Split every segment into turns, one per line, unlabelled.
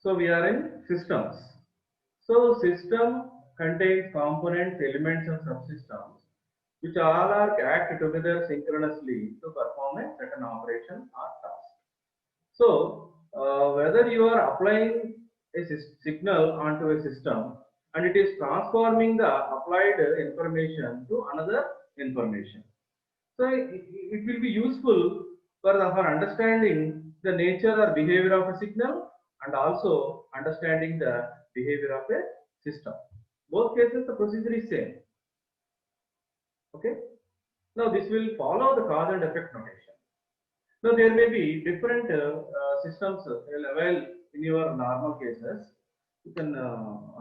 So we are in systems. So system contains components, elements and subsystems which all are act together synchronously to perform a certain operation or task. So whether you are applying a signal onto a system and it is transforming the applied information to another information. So it will be useful for understanding the nature or behavior of a signal and also understanding the behavior of a system. Both cases the procedure is same. Okay. Now this will follow the cause and effect notation. Now there may be different systems well in your normal cases. You can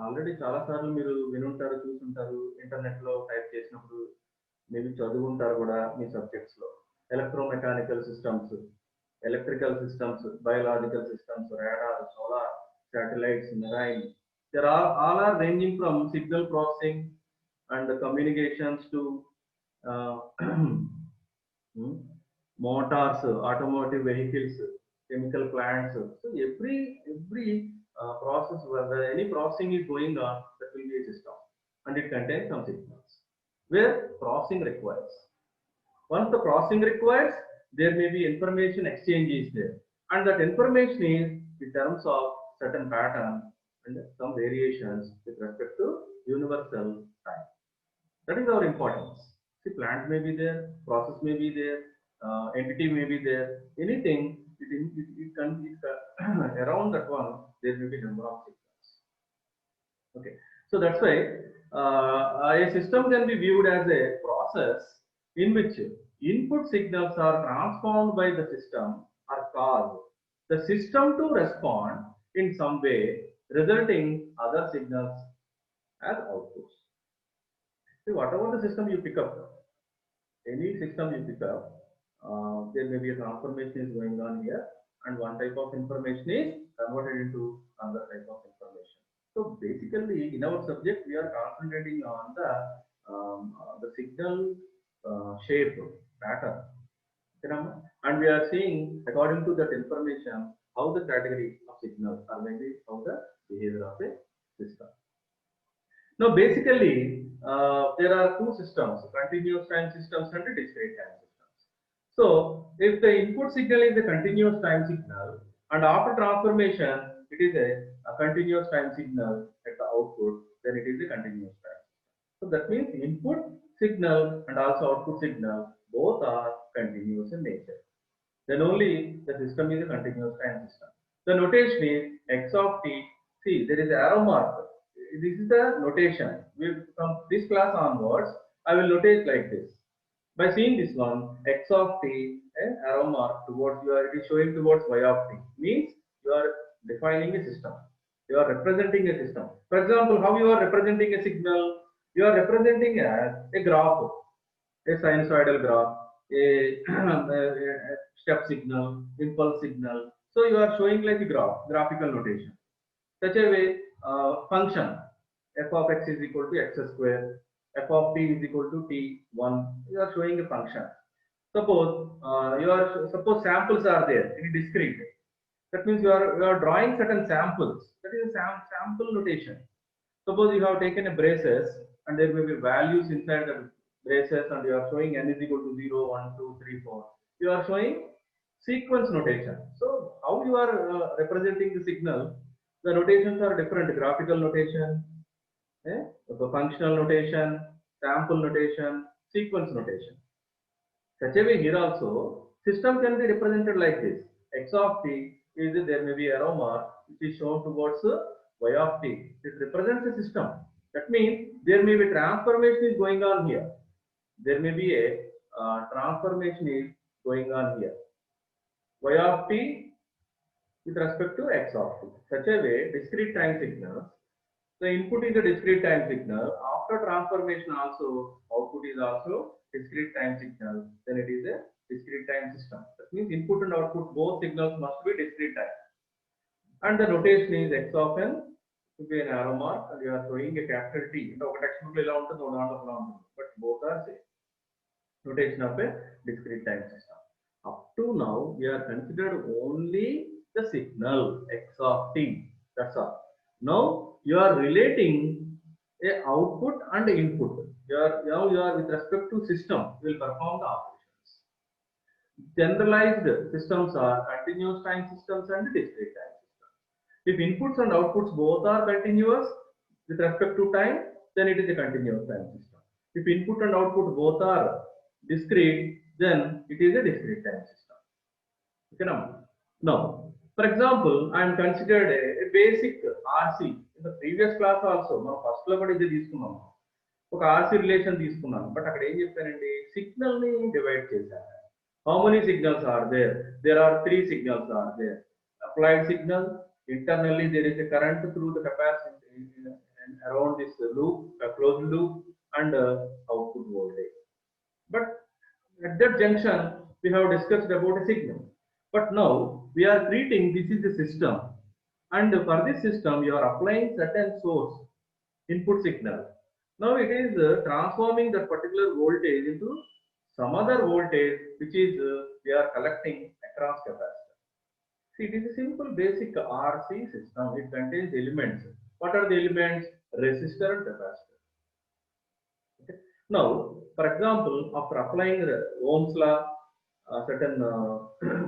already చాలా సార్లు మీరు వినుంటారు చూసుంటారు internet లో type చేసినప్పుడు maybe చదువుంటారు కూడా మీ subjects లో electromechanical systems electrical systems biological systems radar solar satellites marine there are all are ranging from signal processing and the communications to uh, motors, automotive vehicles, chemical plants. So every process, whether any processing is going on, that will be a system, and it contains some signals. Where processing requires. Once the processing requires, there may be information exchange is there, and that information is in terms of certain pattern and some variations with respect to universal time. That is our importance. See, plant may be there, process may be there, entity may be there, anything, it can, around that one, there may be number of signals. Okay, so that's why a system can be viewed as a process in which input signals are transformed by the system or cause the system to respond in some way, resulting other signals as outputs. See, whatever the system you pick up, any system you pick up, there may be a transformation is going on here, and one type of information is converted into another type of information. So basically, in our subject, we are concentrating on the signal shape pattern, and we are seeing according to that information how the category of signals or maybe how the behavior of a system. Now, basically, there are two systems: continuous time systems and discrete time systems. So, if the input signal is a continuous time signal, and after transformation, it is a continuous time signal at the output, then it is a continuous time. So that means input signal and also output signal both are continuous in nature. Then only the system is a continuous time system. The notation is x of t. See, there is arrow mark. This is the notation. From this class onwards, I will notate like this. By seeing this one, x of t, arrow mark towards you are, it is showing towards y of t. Means you are defining a system. You are representing a system. For example, how you are representing a signal? You are representing as a graph, a sinusoidal graph, a step signal, impulse signal. So you are showing like a graph, graphical notation. Such a way, function f of x is equal to x square, f of t is equal to t1. You are showing a function. Suppose suppose samples are there in discrete. That means you are drawing certain samples. That is a sample notation. Suppose you have taken a braces and there may be values inside the braces and you are showing n is equal to 0, 1, 2, 3, 4. You are showing sequence notation. So how you are representing the signal, the notations are different: graphical notation, the functional notation, sample notation, sequence notation. Such a way here also, system can be represented like this. X of t is there may be arrow mark which is shown towards y of t. It represents a system. That means there may be transformation is going on here. There may be a transformation is going on here. Y of t with respect to x of t. Such a way, discrete time signals. The input is a discrete time signal. After transformation also, output is also discrete time signal. Then it is a discrete time system. That means input and output both signals must be discrete time. And the notation is x of n to be an arrow mark and you are showing a capital T. But both are same. Notation of a discrete time system. Up to now, we are considered only the signal x of t. That's all. Now you are relating a output and input. Now you are with respect to system, you will perform the operations. Generalized systems are continuous time systems and discrete time systems. If inputs and outputs both are continuous with respect to time, then it is a continuous time system. If input and output both are discrete, then it is a discrete time system. Okay, now, for example, I am considered a basic RC. In the previous class also, మనం first లో కూడా ఇది తీసుకున్నాం. ఒక RC relation తీసుకున్నాను. But అక్కడ ఏం చెప్పానండి? సిగ్నల్ ని డివైడ్ చేశాను. How many signals are there? There are 3 signals are there. Applied signal, internally there is a current through the capacitor around this loop, a closed loop, and output voltage. But at that junction, we have discussed about a signal. But now we are treating this is the system, and for this system you are applying certain source input signal. Now it is transforming that particular voltage into some other voltage which is we are collecting across capacitor. See, it is a simple basic RC system. It contains elements. What are the elements? Resistor and capacitor. Okay. Now, for example, after applying Ohm's law, certain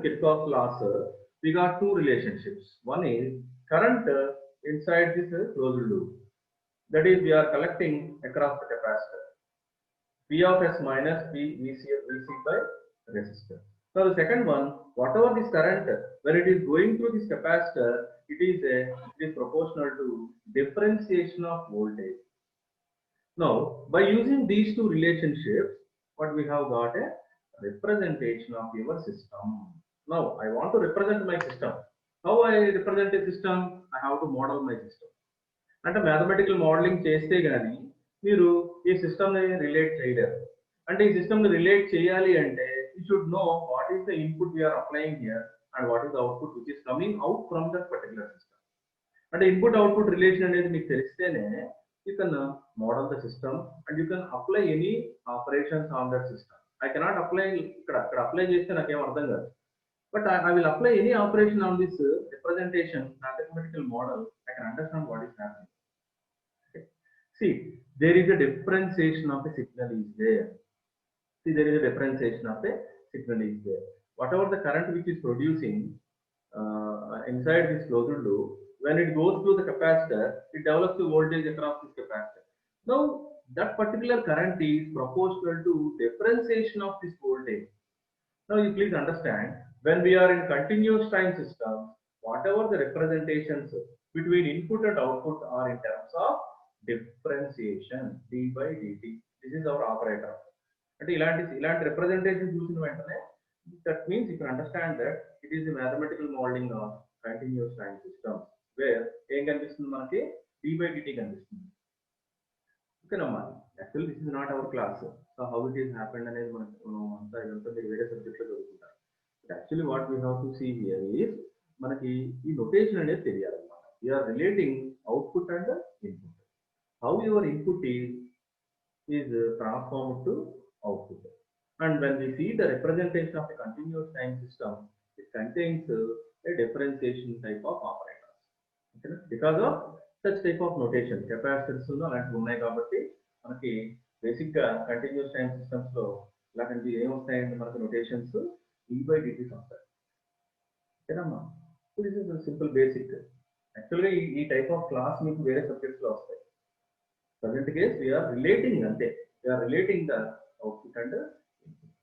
Kirchhoff's laws, we got 2 relationships. One is current inside this closed loop. That is, we are collecting across the capacitor. P of S minus P VC by resistor. Now the second one, whatever this current, when it is going through this capacitor, it is proportional to differentiation of voltage. Now, by using these 2 relationships, what we have got a representation of your system. Now, I want to represent my system. How I represent a system? I have to model my system. అంటే mathematical modelling చేస్తే గానీ మీరు ఈ system ని relate చేయలేరు. అంటే ఈ system ని రిలేట్ చేయాలి అంటే you should know what is the input we are applying here and what is the output which is coming out from that particular system. అంటే ఇన్పుట్ అవుట్పుట్ రిలేషన్ అనేది మీకు తెలిస్తేనే you can model the system and you can apply any operations on that system. I cannot apply ఇక్కడ apply చేస్తే నాకేం అర్థం కాదు. But I will apply any operation on this representation mathematical model. I can understand what is happening. Okay. See, there is a differentiation of a signal is there. See, there is a differentiation of a signal is there. Whatever the current which is producing inside this closed loop, when it goes through the capacitor, it develops the voltage across this capacitor. Now, that particular current is proportional to differentiation of this voltage. Now, you please understand. When we are in continuous time system, whatever the representations between input and output are in terms of differentiation, d by dt. This is our operator. And ilanti representation using ventane, that means you can understand that it is a mathematical modeling of continuous time system where em kanipistundi manaki d by dt kanipistundi. Okay, namma. Actually, this is not our class. So how it is happened anedi manaku anta idantha various subjects lo chedukuntaru. Actually, what we have to see here is మనకి ఈ notation అనేది తెలియాలన్నమాట. We are relating output and input. How your input is transformed to output. And when we see the representation of a continuous time system, it contains a differentiation type of operators. Okay? Because of such type of notation, capacitors అలాంటివి ఉన్నాయి కాబట్టి మనకి basic గా continuous time systems లో ఇలాంటి ఏమొస్తాయంటే మనకి notations d by dt వస్తాయి. ఓకేనమ్మా? So this is simple basic. యాక్చువల్గా ఈ టైప్ ఆఫ్ క్లాస్ మీకు వేరే సబ్జెక్ట్స్ లో వస్తాయి. ప్రజెంట్ కేస్ వీఆర్ రిలేటింగ్ అంతే. We are relating the output and input.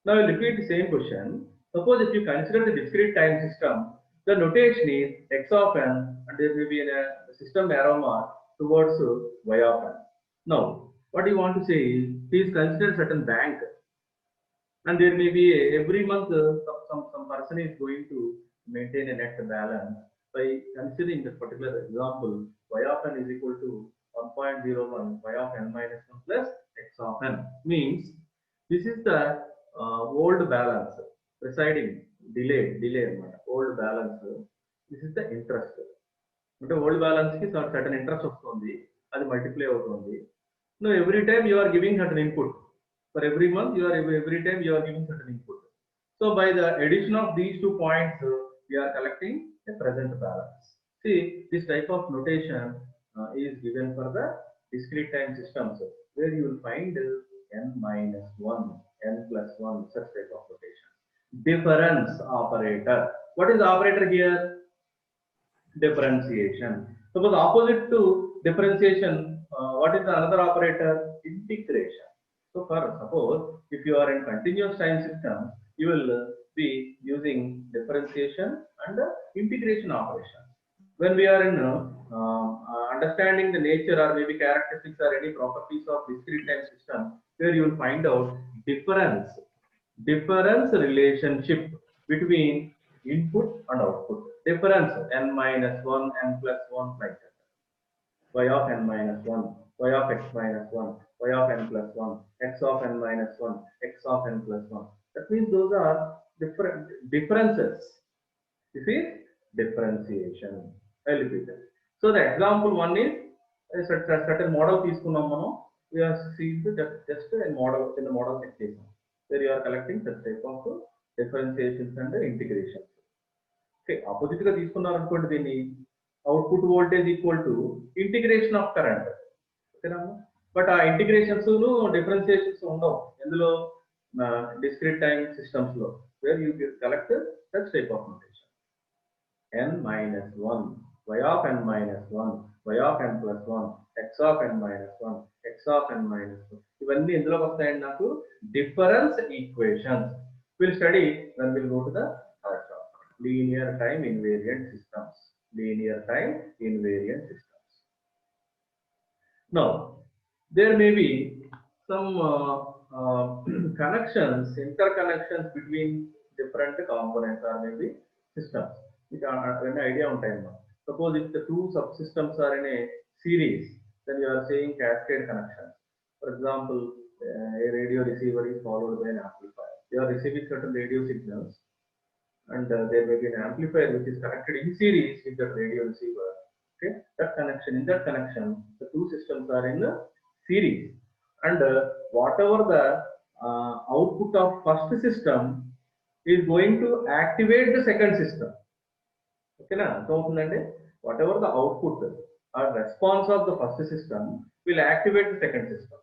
Now I repeat the same question. Suppose if you consider the discrete time system, the notation is x of n and there may be a system arrow mark towards y of n. Now, what you want to say is, please consider certain bank. And there may be every month some person is going to maintain a net balance by considering this particular example. Y of n is equal to 1.01 y of n minus 1 plus x of n means this is the old balance presiding delay old balance. This is the interest. అంటే old balance ki certain interest వస్తుంది, అది multiply అవుతుంది. Now every time you are giving certain input. For every month, every time you are giving certain input. So by the addition of these 2 points, we are collecting a present balance. See, this type of notation is given for the discrete time systems, where you will find n minus 1, n plus 1, such type of notation. Difference operator. What is the operator here? Differentiation. Suppose opposite to differentiation, what is the another operator? Integration. So for suppose if you are in continuous time system, you will be using differentiation and integration operation. When we are in understanding the nature or maybe characteristics or any properties of discrete time system, where you will find out difference relationship between input and output. Difference n minus 1, n plus 1, like that. Y of n minus 1, y of x minus 1, y of n plus 1, x of n minus 1, x of n plus 1. That means those are different differences. This is differentiation. I'll repeat it. So the example one is a certain model we are seeing just a model in the model technique, where you are collecting such type of differentiations and integrations. Okay, opposite ga తీసుకున్నారు అనుకోండి దీన్ని output voltage equal to integration of current. ఓకేనా? But ఆ integrations ను differentiations ఉండవు ఎందులో discrete time systems లో, where you collect such type of notation. n minus 1, y of n minus 1, y of n plus 1, x of n minus 1, x of n minus 1. ఇవన్నీ ఎందులోకి వస్తాయండి? నాకు difference equations. We'll study when we'll go to the linear time invariant systems. Linear time invariant systems. Now, there may be some connections, interconnections between different components or maybe systems. An idea on time. Suppose if the two subsystems are in a series, then you are saying cascade connections. For example, a radio receiver is followed by an amplifier. You are receiving certain radio signals, and there may be an amplifier which is connected in series with that radio receiver. Okay, that connection, in that connection, the two systems are in series, and whatever the output of first system is going to activate the second system. Okay, na? So whatever the output or response of the first system will activate the second system.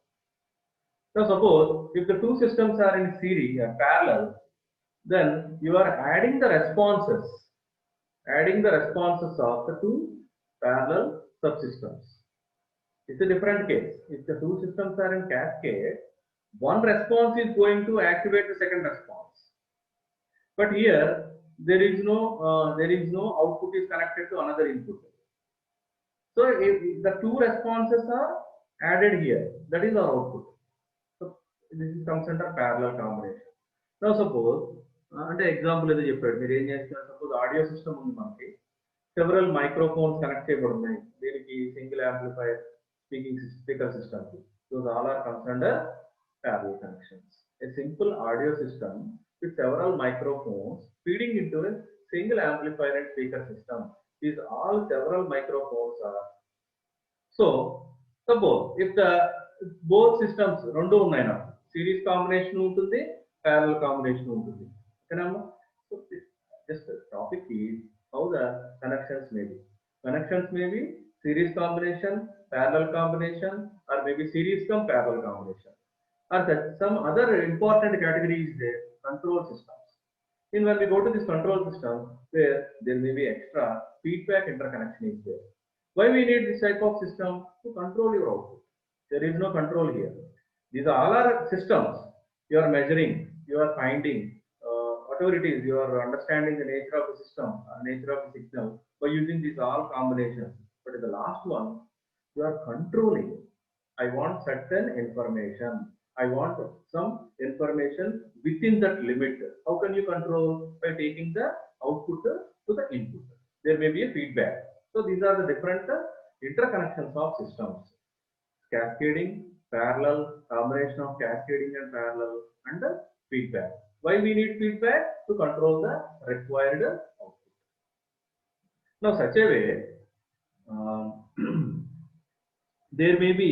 Now suppose if the two systems are in series or parallel, then you are adding the responses of the two parallel subsystems. It's a different case. If the two systems are in cascade, one response is going to activate the second response. But here there is no output is connected to another input. So if the two responses are added here, that is our output. So this comes under parallel combination. Now suppose అంటే example ఏదో చెప్పాడు, మీరు ఏం చేస్తున్నారు? Suppose audio system ఉంది, మనకి several microphones connect చేయబడి ఉన్నాయి, దీనికి single amplifier, speaker system. Those all are comes under parallel connections. A simple audio system with several microphones feeding into a single amplifier and speaker system. These all several microphones are. So suppose if the both systems రెండు ఉన్నాయి, నాకు series combination ఉంటుంది, parallel combination ఉంటుంది. So just the topic is how the connections may be. Connections may be series combination, parallel combination, or maybe series cum parallel combination. Or that some other important category is there, control systems. In when we go to this control system, where there may be extra feedback interconnection is there. Why we need this type of system? To control your output. There is no control here. These are all are systems. You are measuring, you are finding, whatever it is, you are understanding the nature of the system, nature of the signal by using these all combinations. But in the last one, you are controlling. I want certain information. I want some information within that limit. How can you control? By taking the output to the input. There may be a feedback. So these are the different interconnections of systems. Cascading, parallel, combination of cascading and parallel, and feedback. Why we need feedback? To control the required output. Now such a way, there may be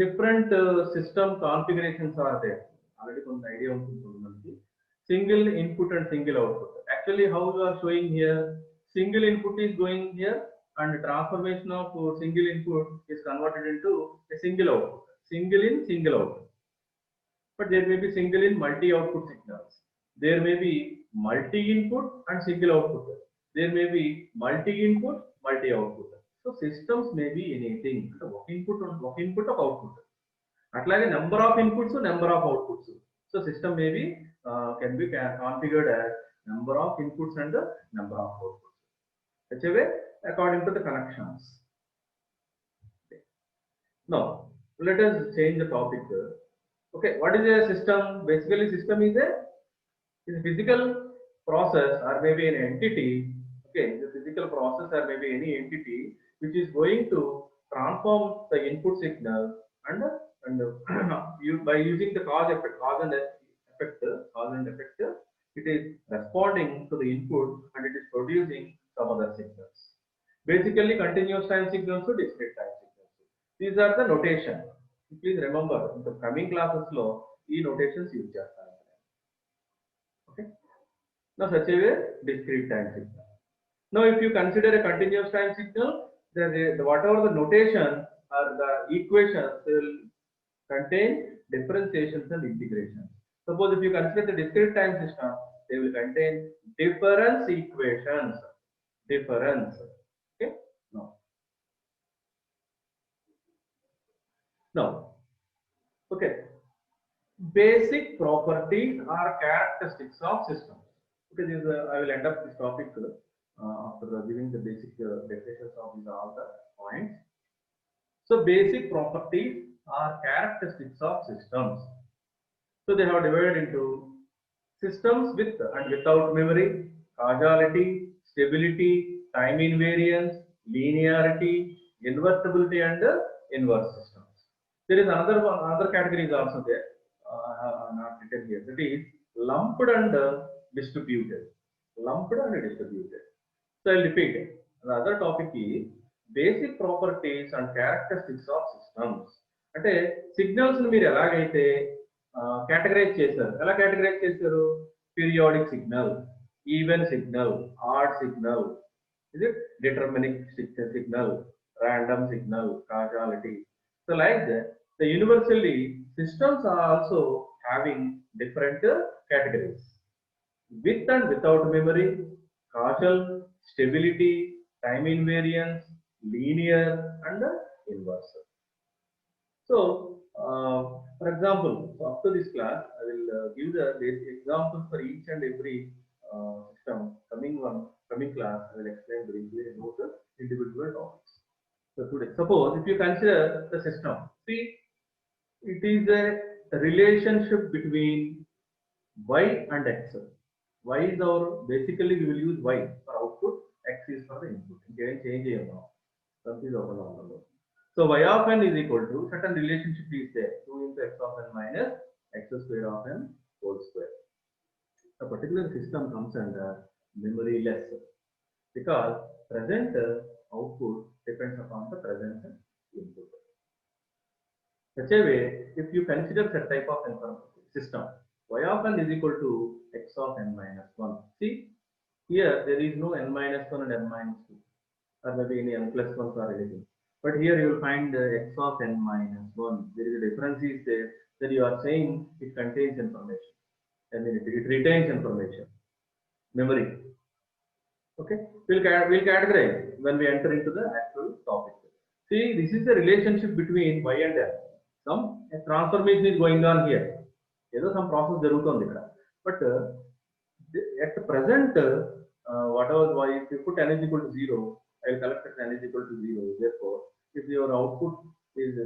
different system configurations are there. Already one idea on single input and single output. Actually, how you are showing here, single input is going here, and transformation of single input is converted into a single output. Single in, single out. But there may be single in, multi output signals. There may be multi input and single output. There may be multi input, multi output. So systems may be anything. Input of output. Atlage number of inputs, number of outputs. So system may be can be configured as number of inputs and the number of outputs. Such a way according to the connections. Now let us change the topic. Okay, what is a system? Basically, system is a physical process or maybe an entity. Okay, the physical process or maybe any entity which is going to transform the input signal and by using the cause and effect, it is responding to the input and it is producing some other signals. Basically, continuous time signals to discrete time signals. These are the notation. Please remember, in the coming classes, these notations use. Okay. Now, such a way discrete time signal. Now, if you consider a continuous time signal, then whatever the notation or the equations will contain differentiations and integrations. Suppose if you consider the discrete time system, they will contain difference equations. Difference. Okay. Now, okay. Basic properties or characteristics of systems. Okay, this I will end up this topic after giving the basic definitions of these all the points. So, basic properties are characteristics of systems. So, they have divided into systems with and without memory, causality, stability, time invariance, linearity, invertibility, and inverse systems. There is another category is also there, not written here. That is lumped and distributed. Lumped and distributed. So, I will repeat it. The other topic is basic properties and characteristics of systems. అంటే signals మీరు ఎలాగైతే categorize చేశారు, ఎలా categorize చేశారు? Periodic signal, even signal, odd signal, is it deterministic signal, random signal, causality. So like that, the universally systems are also having different categories: with and without memory, causal, stability, time invariance, linear, and inverse. So, for example, up to this class, I will give the examples for each and every system. Coming class, I will explain briefly about the individual topics. So today, suppose if you consider the system, see, it is a relationship between y and x. Y is our, basically we will use y for output, x is for the input. Again, change here now. So y of n is equal to certain relationship is there, 2 into x of n minus x square of n whole square. A particular system comes under memoryless because present output depends upon the present input. Such a way, if you consider that type of system, y of n is equal to x of n minus 1. See, here there is no n minus 1 and n minus 2, or maybe any n plus 1 or anything. But here you will find x of n minus 1. There is a difference is there that you are saying it contains information. I mean, it retains information, memory. Okay, we'll categorize when we enter into the actual topic. See, this is the relationship between y and n. Some transformation is going on here. There is some process jarugutundi ikkada. But at the present, whatever y, if you put n is equal to 0, I will collect that n is equal to 0. Therefore, if your output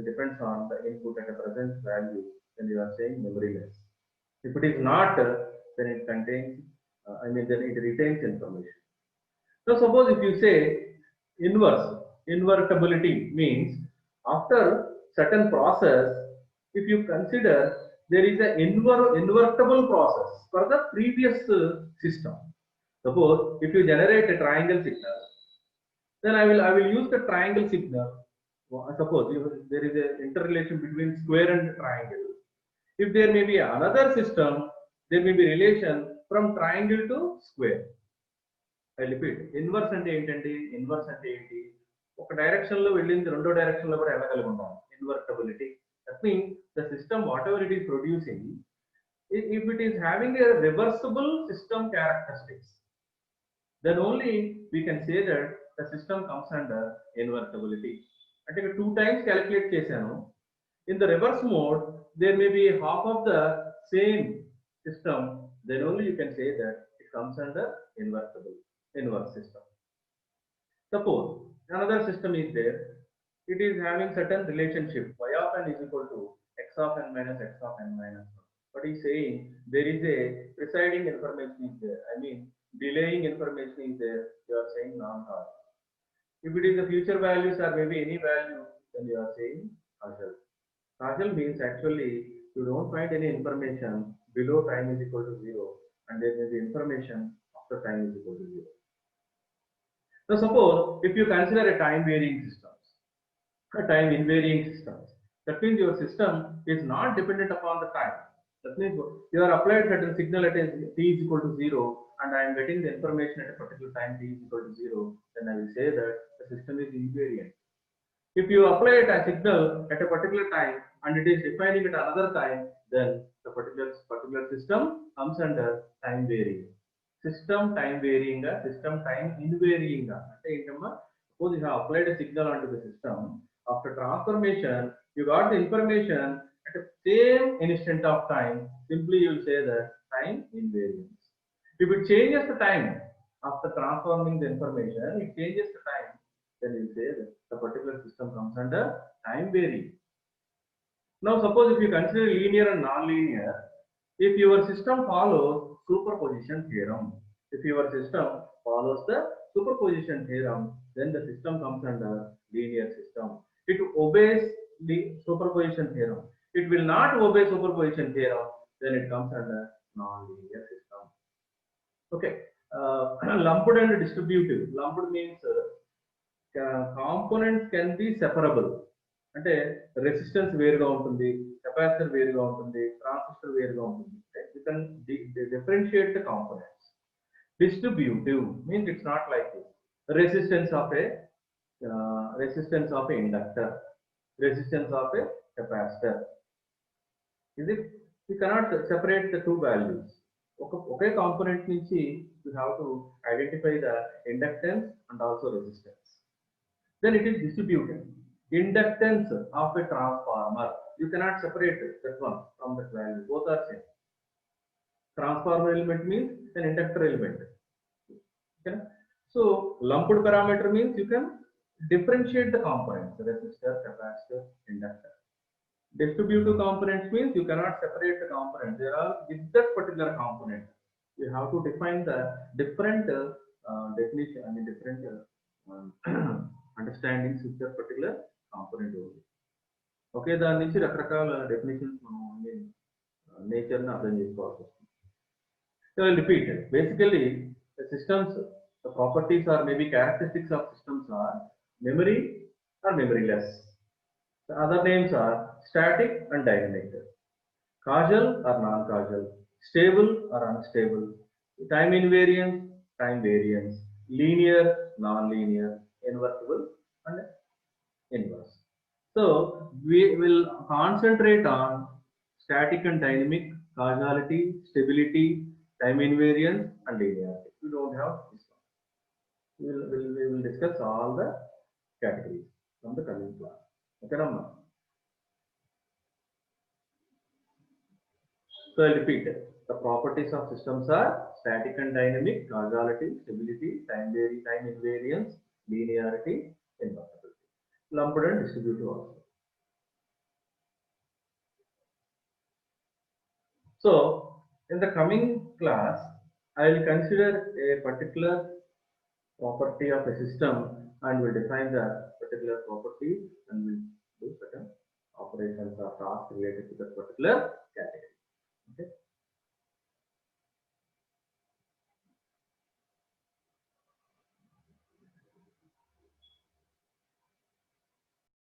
depends on the input at a present value, then you are saying memoryless. If it is not, then it contains, then it retains information. Now, suppose if you say invertibility means after certain process, if you consider there is an invertible process for the previous system. Suppose if you generate a triangle signal, then I will use the triangle signal. Suppose there is an interrelation between square and triangle. If there may be another system, there may be relation from triangle to square. I repeat, inverse అంటే ఏంటండి? Inverse అంటే ఏంటి? ఒక direction లో వెళ్ళింది రెండో direction లో కూడా వెళ్ళగలిగి ఉంటాం. Invertibility. That means the system whatever it is producing, if it is having a reversible system characteristics, then only we can say that the system comes under invertibility. అంటే ఇక్కడ 2 times calculate చేశాను. In the reverse mode, there may be half of the same system, then only you can say that it comes under inverse system. Suppose another system is there, it is having certain relationship, y of n is equal to x of n minus x of n minus 1. But he is saying there is a presiding information is there, I mean delaying information is there, you are saying non-causal. If it is the future values or maybe any value, then you are saying causal. Causal means actually you don't find any information below time is equal to 0 and there may be information after time is equal to 0. Now suppose if you consider a time varying system, a time invariant system, that means your system is not dependent upon the time. That means you are applied certain signal at t is equal to 0 and I am getting the information at a particular time t is equal to 0, then I will say that the system is invariant. If you apply a signal at a particular time and it is defining at another time, then the particular system comes under time varying. System time varying, system time invariant. Suppose you have applied a signal onto the system, after transformation you got the information at the same instant of time, simply you will say that time invariance. If it changes the time after transforming the information, it changes the time, then you say that the particular system comes under time varying. Now suppose if you consider linear and non-linear, if your system follows superposition theorem, if your system follows the superposition theorem, then the system comes under linear system. It obeys the superposition theorem. It will not obey superposition theorem, then it comes under non-linear system. Okay. Lumped and distributive. Lumped means components can be separable. అంటే resistance వేరుగా ఉంటుంది, capacitor వేరుగా ఉంటుంది, transistor వేరుగా ఉంటుంది. You can differentiate the components. Distributive means it's not like this. Resistance of a inductor, resistance of a capacitor. ఇది you cannot separate the two values. ఒకే component నుంచి you have to identify the inductance and also resistance. Then it is distributed. Inductance of a transformer, you cannot separate that one from that value, both are same. Transformer element means an inductor element. Okay? So lumped parameter means you can differentiate the components, resistor, capacitor, inductor. Distributive components means you cannot separate the components, they are all with that particular component. You have to define the different definition, I mean different understandings with that particular component only. ఒకే దాని నుంచి రకరకాల definitions మనం నేచర్ని అర్థం చేసుకోవాల్సి వస్తుంది. So repeat, basically the systems, the properties are maybe characteristics of systems are memory or memoryless. The other names are static and dynamic, causal or non-causal, stable or unstable, time invariance, time variance, linear, non-linear, invertible and inverse. So we will concentrate on static and dynamic, causality, stability, time invariance and linearity. We don't have this one. We will discuss all the categories from the coming class. Okay, Ramma? So I'll repeat it. The properties of systems are static and dynamic, causality, stability, time invariance, linearity, invertibility. Lumped and distributive also. So in the coming class, I will consider a particular property of a system and will define the particular property and will do certain operations or tasks related to that particular